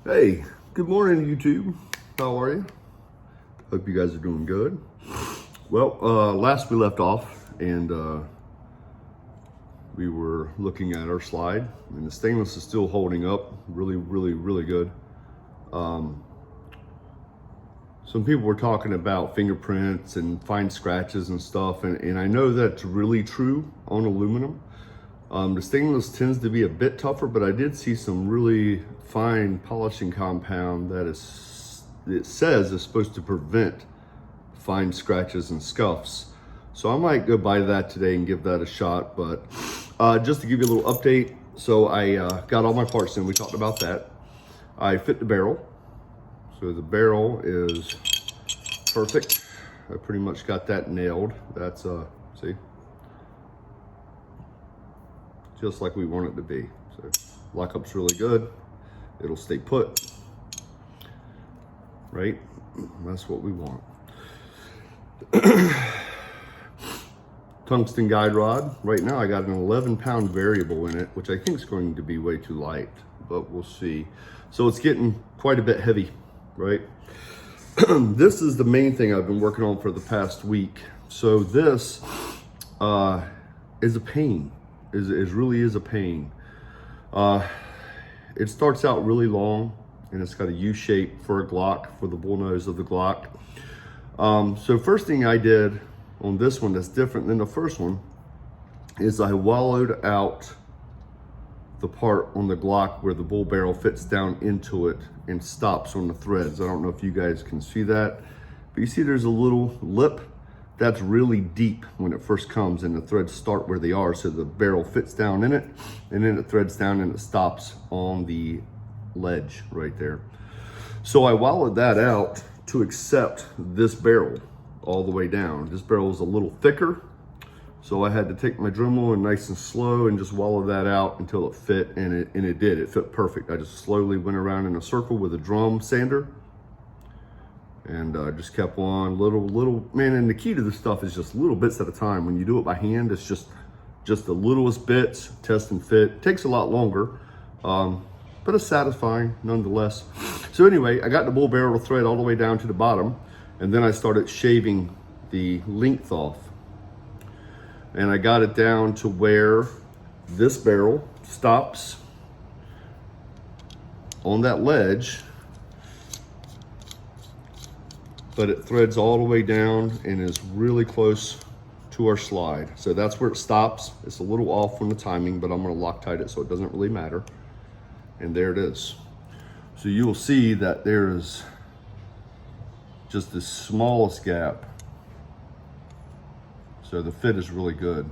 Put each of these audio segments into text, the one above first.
Hey, good morning, YouTube. How are you? Hope you guys are doing good. Well, last we left off, and we were looking at our slide, and the stainless is still holding up really good. Some people were talking about fingerprints and fine scratches and stuff, and I know that's really true on aluminum. The stainless tends to be a bit tougher, but I did see some really fine polishing compound that it says is supposed to prevent fine scratches and scuffs. So I might go buy that today and give that a shot. But just to give you a little update, so I got all my parts in. We talked about that. I fit the barrel. So the barrel is perfect. I pretty much got that nailed. That's, see? Just like we want it to be. So lockup's really good. It'll stay put, right? That's what we want. Tungsten guide rod. Right now I got an 11-pound variable in it, which I think is going to be way too light, but we'll see. So it's getting quite a bit heavy, right? This is the main thing I've been working on for the past week. So this is a pain. It really is a pain. It starts out really long, and it's got a U shape for a Glock, for the bullnose of the Glock. So first thing I did on this one that's different than the first one is I wallowed out the part on the Glock where the bull barrel fits down into it and stops on the threads. I don't know if you guys can see that, but you see there's a little lip. That's really deep when it first comes, and the threads start where they are, so the barrel fits down in it, and then it threads down and it stops on the ledge right there. So I wallowed that out to accept this barrel all the way down. This barrel is a little thicker, so I had to take my Dremel and nice and slow and just wallow that out until it fit, and it did. It fit perfect. I just slowly went around in a circle with a drum sander, and just kept on little, man, and the key to this stuff is just little bits at a time. When you do it by hand, it's just the littlest bits, test and fit. It takes a lot longer, but it's satisfying nonetheless. So anyway, I got the bull barrel thread all the way down to the bottom, and then I started shaving the length off. And I got it down to where this barrel stops on that ledge, but it threads all the way down and is really close to our slide. So that's where it stops. It's a little off from the timing, but I'm gonna Loctite it so it doesn't really matter. And there it is. So you'll see that there is just the smallest gap. So the fit is really good.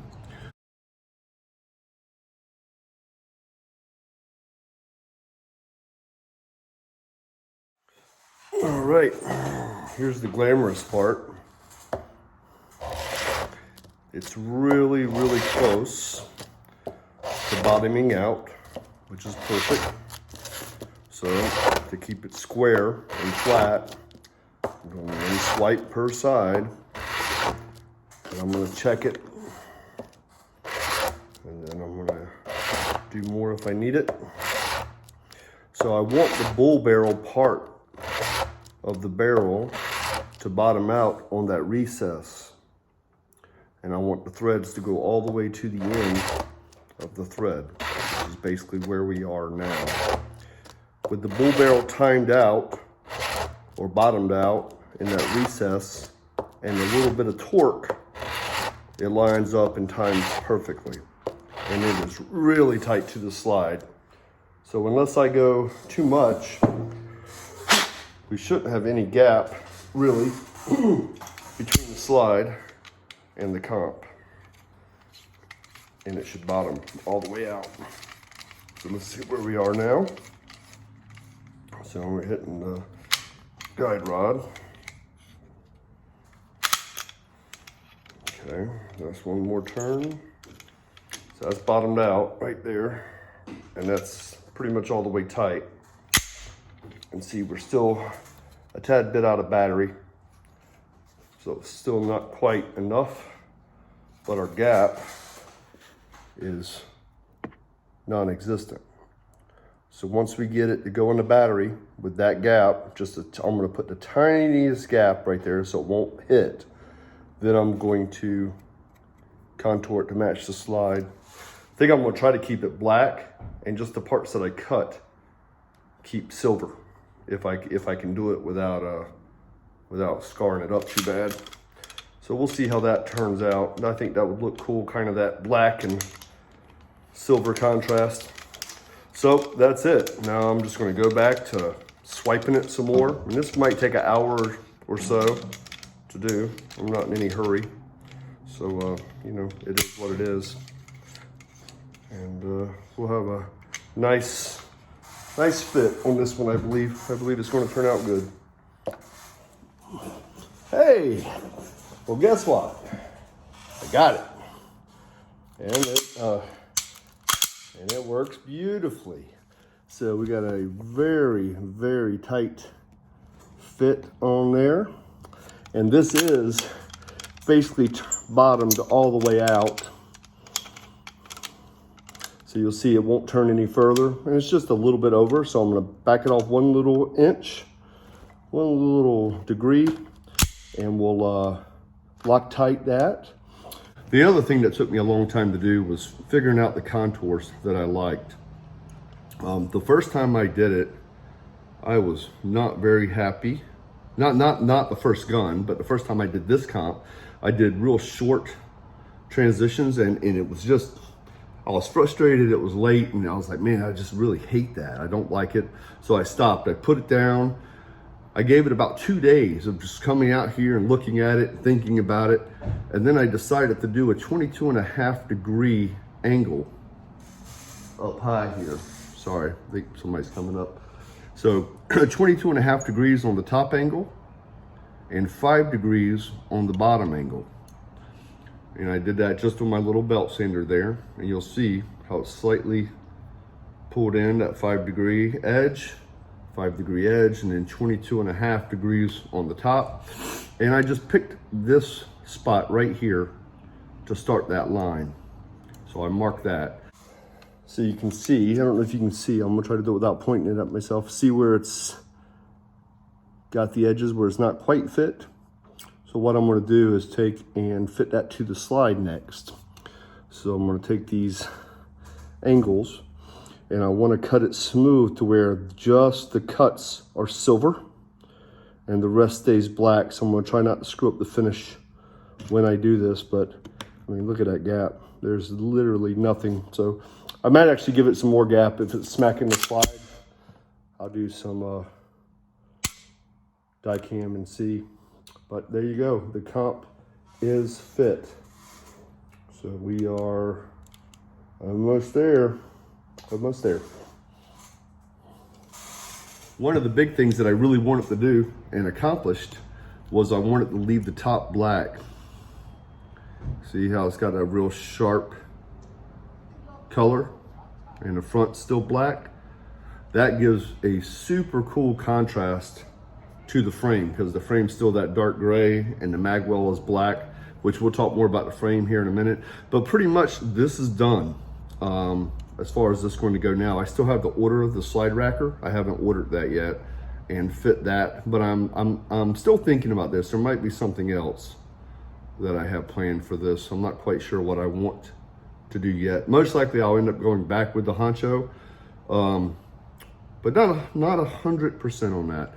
All right, here's the glamorous part. It's really close to bottoming out, which is perfect. So to keep it square and flat, I'm going one swipe per side, and I'm going to check it, and then I'm going to do more if I need it. So I want the bull barrel part of the barrel to bottom out on that recess, and I want the threads to go all the way to the end of the thread, which is basically where we are now. With the bull barrel timed out or bottomed out in that recess and a little bit of torque, it lines up and times perfectly, and it is really tight to the slide. So unless I go too much, we shouldn't have any gap, really, between the slide and the comp. And it should bottom all the way out. So let's see where we are now. So we're hitting the guide rod. Okay, that's one more turn. So that's bottomed out right there. And that's pretty much all the way tight. And see, we're still a tad bit out of battery, so it's still not quite enough, but our gap is non-existent. So once we get it to go in the battery with that gap, I'm gonna put the tiniest gap right there so it won't hit. Then I'm going to contour it to match the slide. I think I'm gonna try to keep it black and just the parts that I cut keep silver. If I can do it without scarring it up too bad. So we'll see how that turns out. I think that would look cool, kind of that black and silver contrast. So that's it. Now I'm just gonna go back to swiping it some more. And this might take an hour or so to do. I'm not in any hurry. So, you know, it is what it is. And we'll have a nice fit on this one, I believe. I believe it's going to turn out good. Hey, well, guess what? I got it. And it works beautifully. So we got a very, very tight fit on there. And this is basically bottomed all the way out. So you'll see it won't turn any further. And it's just a little bit over. So I'm gonna back it off 1 little inch, 1 little degree, and we'll Loctite that. The other thing that took me a long time to do was figuring out the contours that I liked. The first time I did it, I was not very happy. Not the first gun, but the first time I did this comp, I did real short transitions and it was just, I was frustrated, it was late, and I was like, man, I just really hate that. I don't like it. So I stopped, I put it down. I gave it about 2 days of just coming out here and looking at it, thinking about it. And then I decided to do a 22.5 degree angle up high here. Sorry, I think somebody's coming up. So 22.5 degrees on the top angle and 5 degrees on the bottom angle. And I did that just with my little belt sander there. And you'll see how it's slightly pulled in, that 5 degree edge, and then 22.5 degrees on the top. And I just picked this spot right here to start that line. So I marked that. So you can see, I don't know if you can see, I'm gonna try to do it without pointing it at myself. See where it's got the edges where it's not quite fit? So what I'm gonna do is take and fit that to the slide next. So I'm gonna take these angles and I wanna cut it smooth to where just the cuts are silver and the rest stays black. So I'm gonna try not to screw up the finish when I do this, but I mean, look at that gap. There's literally nothing. So I might actually give it some more gap if it's smacking the slide. I'll do some die cam and see. But there you go, the comp is fit. So we are almost there, almost there. One of the big things that I really wanted to do and accomplished was I wanted to leave the top black. See how it's got a real sharp color and the front still black? That gives a super cool contrast to the frame because the frame's still that dark gray and the magwell is black, which we'll talk more about the frame here in a minute. But pretty much this is done. As far as this is going to go now, I still have to order the slide racker. I haven't ordered that yet and fit that, but I'm still thinking about this. There might be something else that I have planned for this. I'm not quite sure what I want to do yet. Most likely I'll end up going back with the honcho, but not 100% on that.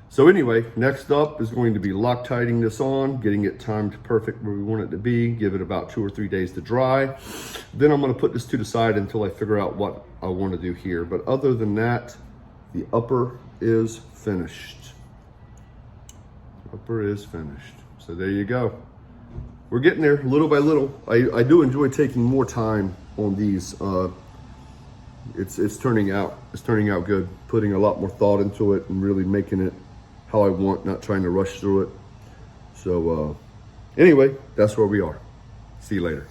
So anyway, next up is going to be Loctiting this on, getting it timed perfect where we want it to be, give it about 2 or 3 days to dry. Then I'm gonna put this to the side until I figure out what I wanna do here. But other than that, the upper is finished. Upper is finished. So there you go. We're getting there little by little. I do enjoy taking more time on these. It's turning out good. Putting a lot more thought into it and really making it how I want, not trying to rush through it. So anyway, that's where we are. See you later.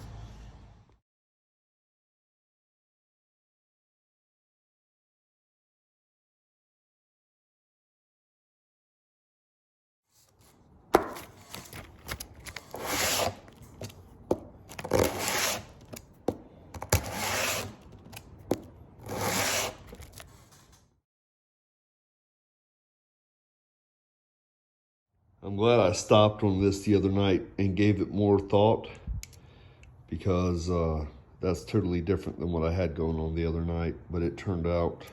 I'm glad I stopped on this the other night and gave it more thought, because that's totally different than what I had going on the other night, but it turned out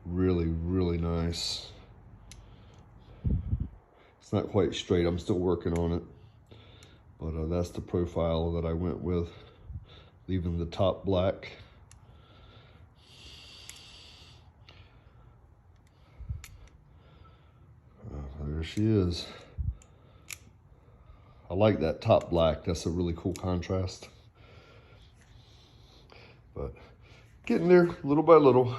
really, really nice. It's not quite straight, I'm still working on it, but that's the profile that I went with, leaving the top black. There she is. I like that top black. That's a really cool contrast. But getting there little by little.